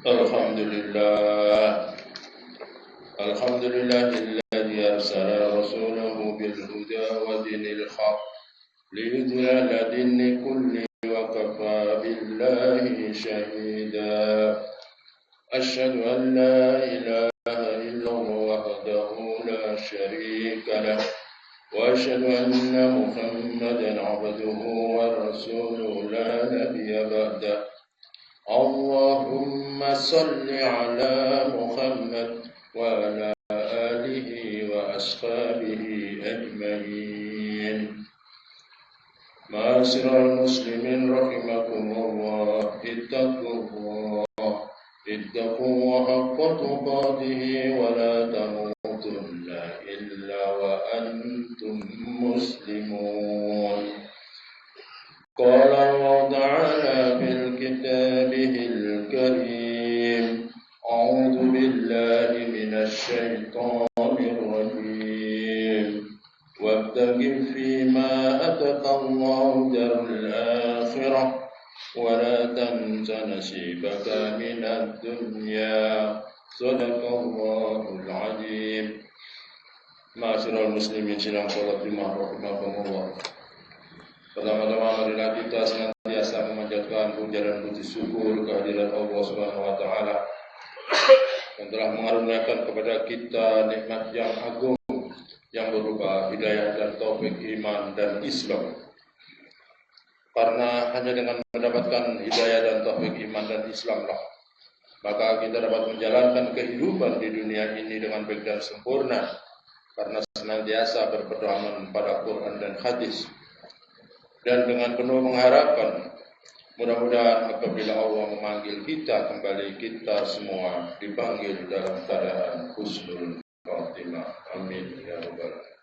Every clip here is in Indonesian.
Alhamdulillah, Alhamdulillahilladzi arsala rasulahu bil huda wa dinil haq liyudhhira dini kulli wa kafa billahi shahida. Asyhadu an la ilaha illallah wahdahu la syarika lah wa asyhadu anna Muhammadan abduhu wa rasuluhu la nabiyya ba'dah. Allahumma salli ala Muhammad wa ala alihi wa ashabihi ajma'in. Ma'asyiral muslimin rahimakumullah, ittaqullah haqqa tuqatih wa la tamutunna illa wa antum muslimun. قال الله تعالى في كتابه الكريم أعوذ بالله من الشيطان الرجيم وابتغ فيما آتاك الله دار الآخرة ولا تنس نصيبك من الدنيا صدق الله العظيم. Ma'asyiral muslimin sidang salat Jumat rahimakumullah. Pertama-tama marilah kita senantiasa memanjatkan puja dan puji syukur kehadirat Allah Subhanahu wa taala yang telah mengaruniakan kepada kita nikmat yang agung yang berupa hidayah dan taufik iman dan Islam. Karena hanya dengan mendapatkan hidayah dan taufik iman dan Islamlah maka kita dapat menjalankan kehidupan di dunia ini dengan baik dan sempurna, karena senantiasa berpedoman pada Quran dan hadis. Dan dengan penuh pengharapan, mudah-mudahan apabila Allah memanggil kita kembali, kita semua dipanggil dalam keadaan husnul khatimah. Amin ya rabbal alamin.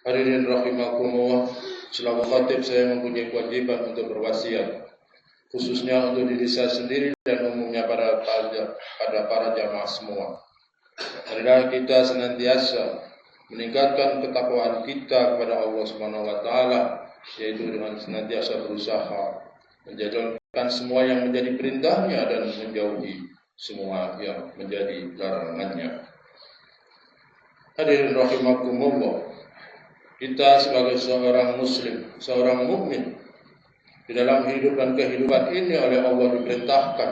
Hadirin rahimakumullah, selaku khatib saya mempunyai kewajiban untuk berwasiat, khususnya untuk diri saya sendiri dan umumnya pada para jamaah semua. Marilah kita senantiasa meningkatkan ketakwaan kita kepada Allah Subhanahu wa taala, yaitu dengan senantiasa berusaha menjalankan semua yang menjadi perintahnya dan menjauhi semua yang menjadi larangannya. Hadirin rahimakumullah, kita sebagai seorang muslim, seorang mukmin, di dalam hidup dan kehidupan ini oleh Allah diperintahkan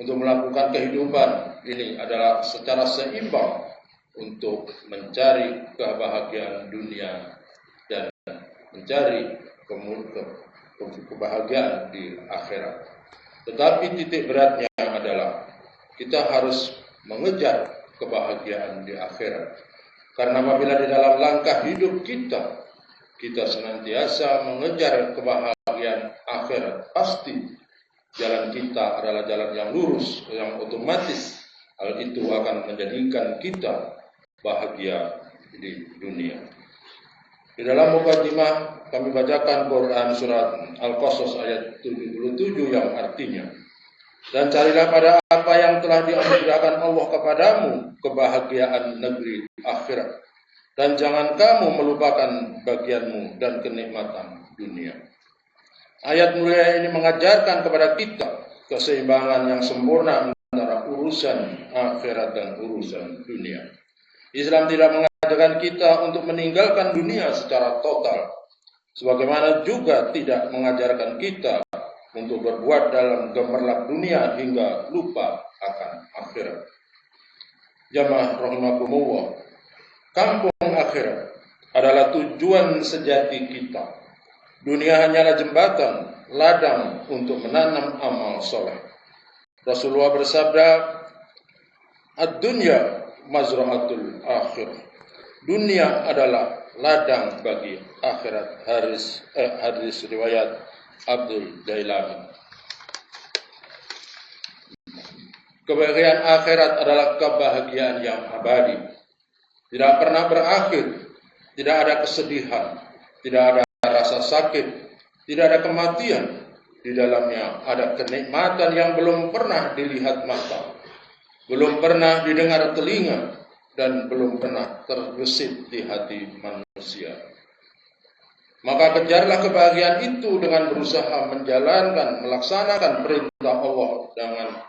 untuk melakukan kehidupan ini adalah secara seimbang untuk mencari kebahagiaan dunia dan mencari kebahagiaan di akhirat. Tetapi titik beratnya adalah kita harus mengejar kebahagiaan di akhirat. Karena apabila di dalam langkah hidup kita senantiasa mengejar kebahagiaan akhirat, pasti jalan kita adalah jalan yang lurus, yang otomatis hal itu akan menjadikan kita bahagia di dunia. Di dalam mukadimah kami bacakan Quran surat Al-Qasas ayat 77 yang artinya, dan carilah pada apa yang telah dianugerahkan Allah kepadamu kebahagiaan negeri akhirat, dan jangan kamu melupakan bagianmu dan kenikmatan dunia. Ayat mulia ini mengajarkan kepada kita keseimbangan yang sempurna antara urusan akhirat dan urusan dunia. Islam tidak mengajarkan kita untuk meninggalkan dunia secara total, sebagaimana juga tidak mengajarkan kita untuk berbuat dalam gemerlap dunia hingga lupa akan akhirat. Jamaah rahimakumullah, kampung akhirat adalah tujuan sejati kita. Dunia hanyalah jembatan, ladang untuk menanam amal soleh. Rasulullah bersabda, "Ad-dunya mazra'atul akhirah." Dunia adalah ladang bagi akhirat. Hadis riwayat Abdul Dailami. Kebahagiaan akhirat adalah kebahagiaan yang abadi, tidak pernah berakhir, tidak ada kesedihan, tidak ada rasa sakit, tidak ada kematian. Di dalamnya ada kenikmatan yang belum pernah dilihat mata, belum pernah didengar telinga, dan belum pernah terbesit di hati manusia. Maka kejarlah kebahagiaan itu dengan berusaha melaksanakan perintah Allah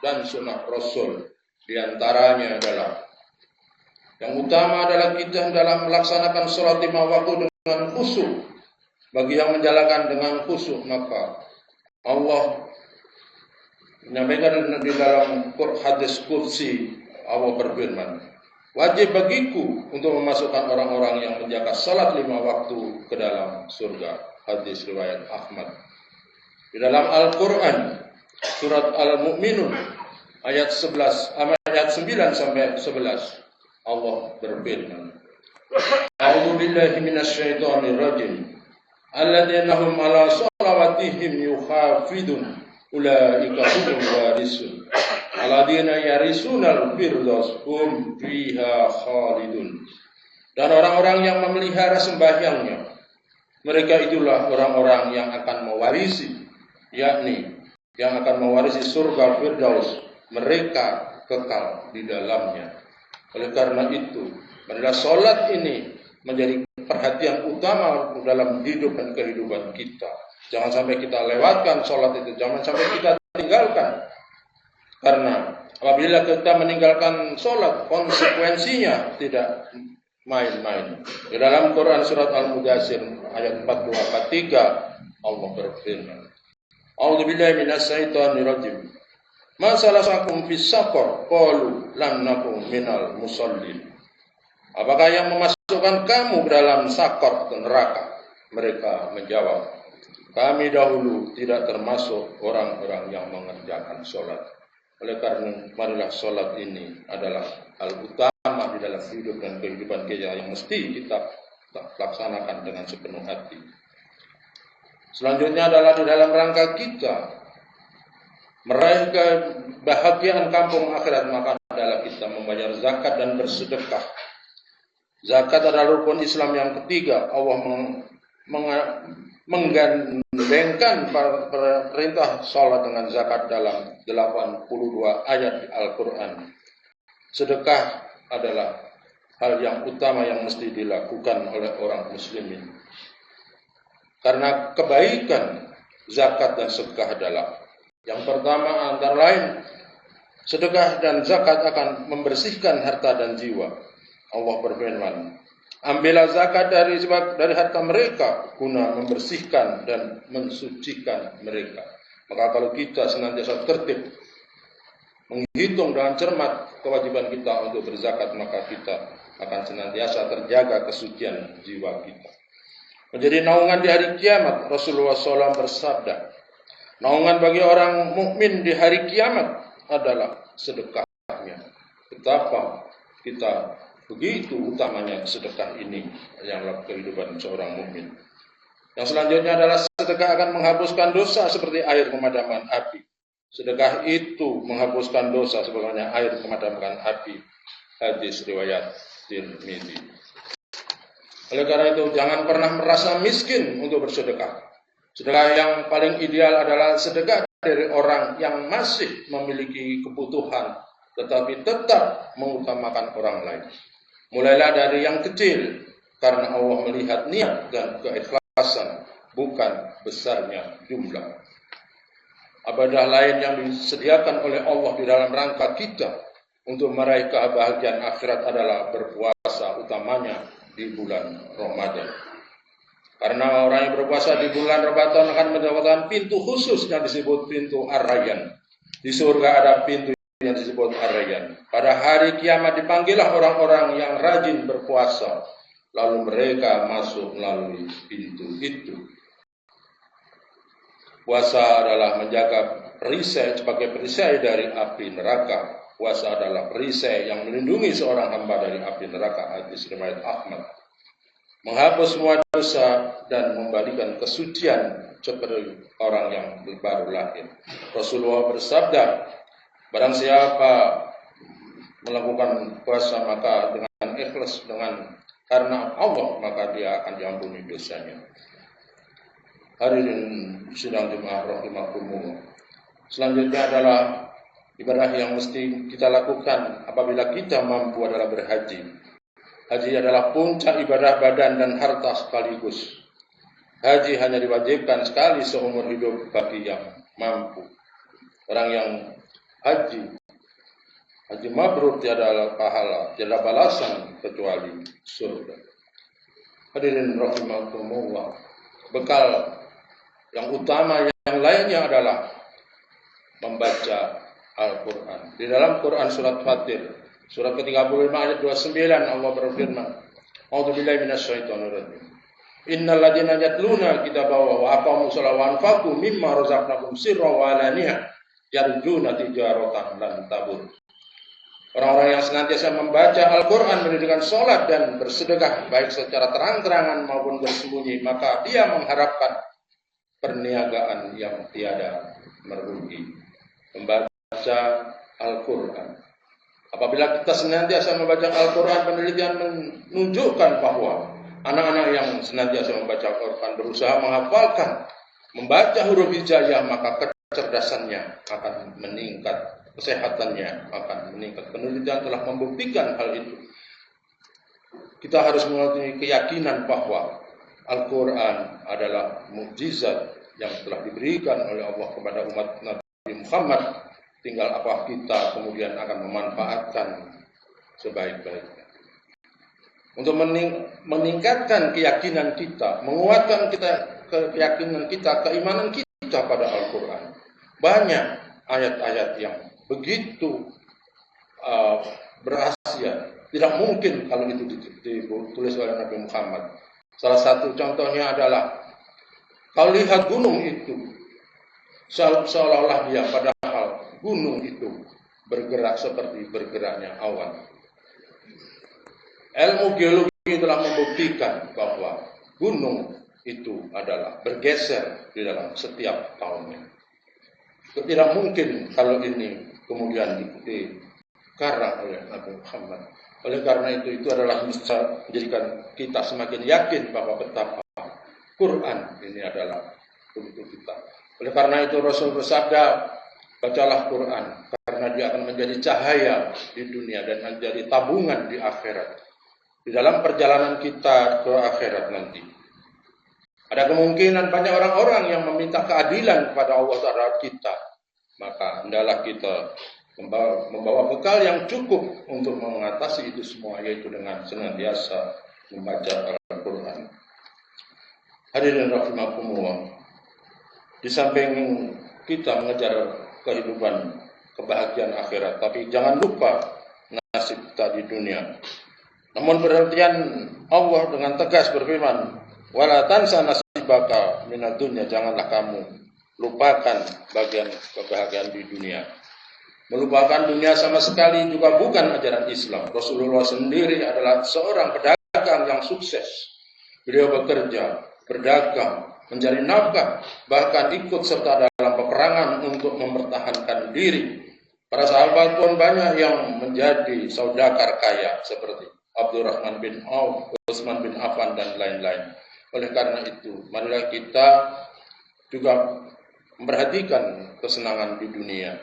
dan sunnah Rasul. Di antaranya adalah yang utama adalah kita dalam melaksanakan sholat 5 waktu dengan khusyuk. Bagi yang menjalankan dengan khusyuk, maka Allah menyampaikan di dalam hadis qudsi, Allah berfirman, wajib bagiku untuk memasukkan orang-orang yang menjaga salat 5 waktu ke dalam surga. Hadis riwayat Ahmad. Di dalam Al-Quran, surat Al-Mu'minun, ayat 9 sampai 11, Allah berfirman, A'udzu billahi minasyaitonir rajim. Alladzina hum 'ala shalawatihim yuhafidun ulaika humul warisun alladzina yarisunal firdaus hum fiha khalidun. Dan orang-orang yang memelihara sembahyangnya, mereka itulah orang-orang yang akan mewarisi, yakni yang akan mewarisi surga Firdaus, mereka kekal di dalamnya. Oleh karena itu, marilah sholat ini menjadi perhatian utama dalam hidup dan kehidupan kita. Jangan sampai kita lewatkan sholat itu, jangan sampai kita tinggalkan. Karena apabila kita meninggalkan sholat, konsekuensinya tidak main-main. Di dalam Quran surat Al-Mudaththir ayat 42-43, Allah berfirman, A'udzu billahi minasyaitonir rajim. Ma salasakum fis saqar? Qalu lam nakum minal musallin. Apakah yang memasukkan kamu ke dalam sakor atau neraka? Mereka menjawab, kami dahulu tidak termasuk orang-orang yang mengerjakan sholat. Oleh karena marilah sholat ini adalah hal utama di dalam hidup dan kehidupan kita yang mesti kita laksanakan dengan sepenuh hati. Selanjutnya adalah di dalam rangka kita meraih kebahagiaan kampung akhirat, maka adalah kita membayar zakat dan bersedekah. Zakat adalah rukun Islam yang ketiga. Allah menggandengkan perintah salat dengan zakat dalam 82 ayat di Al-Quran. Sedekah adalah hal yang utama yang mesti dilakukan oleh orang muslimin. Karena kebaikan zakat dan sedekah adalah, yang pertama antara lain, sedekah dan zakat akan membersihkan harta dan jiwa. Allah berfirman, ambillah zakat dari harta mereka guna membersihkan dan mensucikan mereka. Maka kalau kita senantiasa tertib, menghitung dengan cermat kewajiban kita untuk berzakat, maka kita akan senantiasa terjaga kesucian jiwa kita. Menjadi naungan di hari kiamat, Rasulullah SAW bersabda, naungan bagi orang mukmin di hari kiamat adalah sedekahnya. Betapa kita begitu utamanya sedekah ini dalam kehidupan seorang mukmin. Yang selanjutnya adalah sedekah akan menghapuskan dosa seperti air pemadaman api. Sedekah itu menghapuskan dosa sebagaimana air pemadaman api. Hadis riwayat Tirmidzi. Oleh karena itu, jangan pernah merasa miskin untuk bersedekah. Sedekah yang paling ideal adalah sedekah dari orang yang masih memiliki kebutuhan, tetapi tetap mengutamakan orang lain. Mulailah dari yang kecil, karena Allah melihat niat dan keikhlasan, bukan besarnya jumlah. Ibadah lain yang disediakan oleh Allah di dalam rangka kita untuk meraih kebahagiaan akhirat adalah berpuasa, utamanya di bulan Ramadan. Karena orang yang berpuasa di bulan Ramadan akan mendapatkan pintu khusus yang disebut pintu Ar-Rayyan. Di surga ada pintu yang disebut Ar-Rayyan. Pada hari kiamat dipanggillah orang-orang yang rajin berpuasa, lalu mereka masuk melalui pintu itu. Puasa adalah menjaga perisai sebagai perisai dari api neraka. Puasa adalah perisai yang melindungi seorang hamba dari api neraka. Hadis riwayat Ahmad. Menghapus semua dosa dan memberikan kesucian seperti orang yang baru lahir. Rasulullah bersabda, barang siapa melakukan puasa maka dengan ikhlas karena Allah, maka dia akan diampuni dosanya. Hadirin sidang jemaah rahimakumullah. Selanjutnya adalah ibadah yang mesti kita lakukan apabila kita mampu adalah berhaji. Haji adalah puncak ibadah badan dan harta sekaligus. Haji hanya diwajibkan sekali seumur hidup bagi yang mampu. Orang yang haji mabrur tiada pahala, tiada balasan kecuali surga. Hadirin rahimakumullah. Bekal yang utama yang lainnya adalah membaca Al-Quran. Di dalam Quran surat Fatir, surat ke-35 ayat 29 Allah berfirman, A'udzubillahi minasyaitonirrajim. Innal ladzina yatluna kitaballahi wa aqamus sholata wa anfaqu mimma razaqnahum sirran wa alaniyah yarjuna tijaratan lan tabur. Orang-orang yang senantiasa membaca Al-Quran, mendirikan sholat dan bersedekah baik secara terang-terangan maupun bersembunyi, maka dia mengharapkan perniagaan yang tiada merugi. Membaca Al-Quran. Apabila kita senantiasa membaca Al-Quran, penelitian menunjukkan bahwa anak-anak yang senantiasa membaca Al-Quran berusaha menghafalkan, membaca huruf hijaiyah, maka kecerdasannya akan meningkat, kesehatannya akan meningkat. Penelitian telah membuktikan hal itu. Kita harus memiliki keyakinan bahwa Al-Quran adalah mukjizat yang telah diberikan oleh Allah kepada umat Nabi Muhammad. Tinggal apa kita kemudian akan memanfaatkan sebaik-baiknya. Untuk meningkatkan keyakinan kita, menguatkan keyakinan kita, keimanan kita pada Al-Quran. Banyak ayat-ayat yang begitu berhasil. Tidak mungkin kalau itu ditulis oleh Nabi Muhammad. Salah satu contohnya adalah kau lihat gunung itu, seolah-olah dia, padahal gunung itu bergerak seperti bergeraknya awan. Ilmu geologi telah membuktikan bahwa gunung itu adalah bergeser di dalam setiap tahunnya. Tidak mungkin kalau ini kemudian dikarang oleh Nabi Muhammad. Oleh karena itu adalah bisa menjadikan kita semakin yakin bahwa betapa Quran ini adalah untuk kita. Oleh karena itu Rasul bersabda, bacalah Quran karena dia akan menjadi cahaya di dunia dan menjadi tabungan di akhirat. Di dalam perjalanan kita ke akhirat nanti, ada kemungkinan banyak orang-orang yang meminta keadilan kepada Allah terhadap kita. Maka hendaklah kita membawa bekal yang cukup untuk mengatasi itu semua, yaitu dengan senantiasa membaca Al-Quran. Hadirin rahimakumullah. Di samping kita mengejar kehidupan kebahagiaan akhirat, tapi jangan lupa nasib kita di dunia. Namun perhatian Allah dengan tegas berfirman, wala tansa nasibaka minad dunya, janganlah kamu lupakan bagian kebahagiaan di dunia. Melupakan dunia sama sekali juga bukan ajaran Islam. Rasulullah sendiri adalah seorang pedagang yang sukses. Beliau bekerja, berdagang, mencari nafkah, bahkan ikut serta dalam peperangan untuk mempertahankan diri. Para sahabat pun banyak yang menjadi saudagar kaya seperti Abdurrahman bin Auf, Utsman bin Affan, dan lain-lain. Oleh karena itu, marilah kita juga memperhatikan kesenangan di dunia.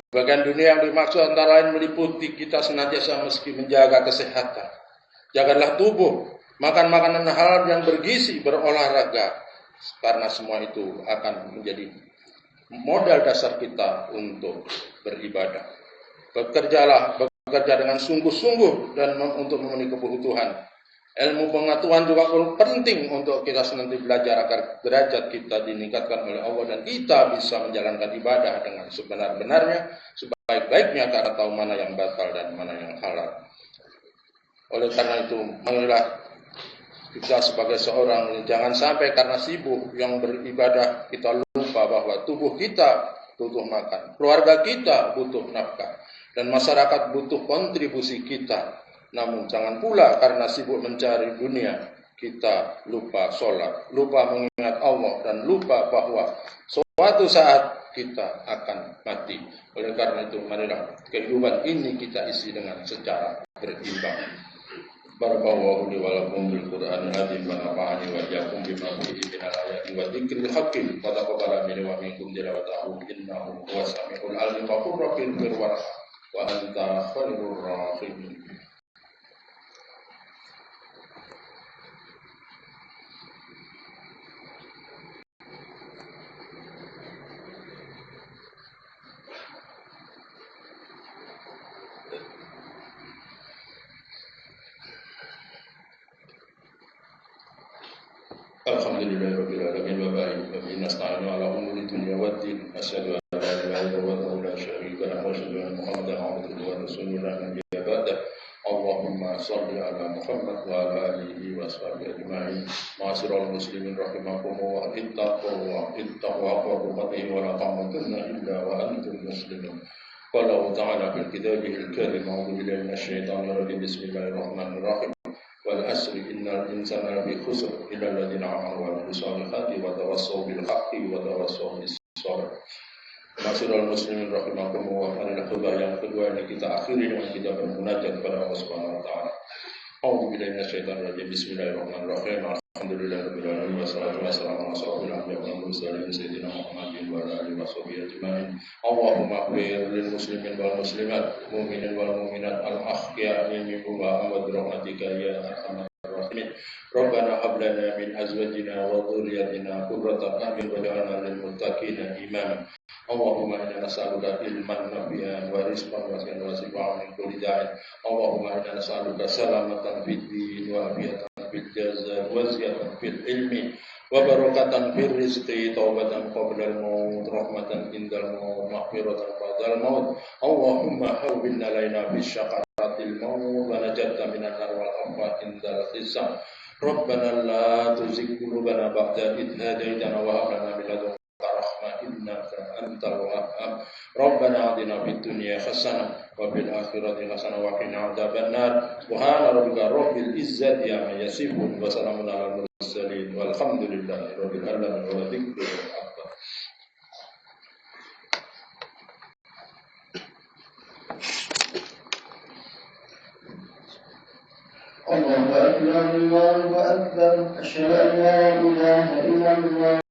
Bagian dunia yang dimaksud antara lain meliputi kita senantiasa meski menjaga kesehatan. Jagalah tubuh, makan makanan halal yang bergizi, berolahraga, karena semua itu akan menjadi modal dasar kita untuk beribadah. Bekerja dengan sungguh-sungguh dan untuk memenuhi kebutuhan. Ilmu pengetahuan juga penting untuk kita senantiasa belajar agar derajat kita ditingkatkan oleh Allah dan kita bisa menjalankan ibadah dengan sebenar-benarnya, sebaik-baiknya, karena tahu mana yang batal dan mana yang halal. Oleh karena itu, marilah kita sebagai seorang jangan sampai karena sibuk yang beribadah kita lupa bahwa tubuh kita butuh makan, keluarga kita butuh nafkah, dan masyarakat butuh kontribusi kita. Namun jangan pula karena sibuk mencari dunia kita lupa sholat, lupa mengingat Allah, dan lupa bahwa suatu saat kita akan mati. Oleh karena itu marilah kehidupan ini kita isi dengan secara berimbang. Barakallahu li wa lakum bil Qur'anil azim wa nafa'ani wa iyyakum bima fihi minal ayati wa dzikril hakim. Wa taqabbala minni wa minkum tilawatahu innahu huwas samiul alim. Wa qur rabbil firwarham wa anta khairur rahimin. Alhamdulillahirabbil alamin wa bihi nasta'inu ala umuri dunya waddin. Asyhadu an la ilaha illallah la syarika lahu wa asyhadu anna Muhammadan abduhu wa rasuluhu la nabiyya ba'dahu. Allahumma shalli ala Muhammad wa ala alihi wa sahbihi ajma'in. Ma'asyiral muslimin rahimakumullah, ittaqullah haqqa tuqatih wa la tamutunna illa wa antum muslimun. Qala Allah ta'ala fil kitabil karim, a'udzu billahi minasy syaithanir rajim. Bismillahirrahmanirrahim. Wal asri innal insana lafi khusr illa alladziina aamanu wa 'amilus shalihati wa tawassaw bil haqqi wa tawassaw bis sabr. Ma'asyiral muslimin rahimakumullah, marilah khutbah yang kedua ini kita akhiri dengan kita bermunajat kepada Allah Subhanahu wa taala. A'udzu billahi minasyaitonir rajim. Bismillahirrahmanirrahim. Alhamdulillahirabbil alamin wassalatu wassalamu ala asyrofil anbiya'i wal mursalin sayyidina Muhammadin wa ala alihi washabihi ajmain. Allahumma ighfir lil muslimin wal muslimat, mu'minin wal mu'minat, al ahya'i minhum wa amwat bi rahmatika ya arhamar rahimin. Rabbana hab lana min azwajina wa dhurriyyatina qurrata a'yun waj'alna lil muttaqina imama. Allahumma inna nas'aluka ilman nafi'an wa rizqan wasi'an wa shifaan min kulli da'in. Allahumma inna nas'aluka salamatan fid din wa afiyatan fil jazaa wa ziyadatan fil ilmi wa barakatan fil rizqi, taubatan qabla al-maut, rahmatan indal maut, maghfiratan ba'dal maut. Allahumma hawwin alaina bis syakaratil maut wa najatna minan nar wal afwa indal hisab. Rabbana la tuzigh qulubana ba'da idh hadaytana wa hab lana min ladunka rahmah innaka antal wahhab. Rabbana atina fid dunya hasanah wa fil akhirati hasanah wa qina adzabannar. Subhana rabbika rabbil izzati amma yasifun wa salamun alal mursalin walhamdulillahi rabbil alamin wa dzikrul akbar. Allahu akbar, Allahu akbar, asyhadu an la ilaha illallah.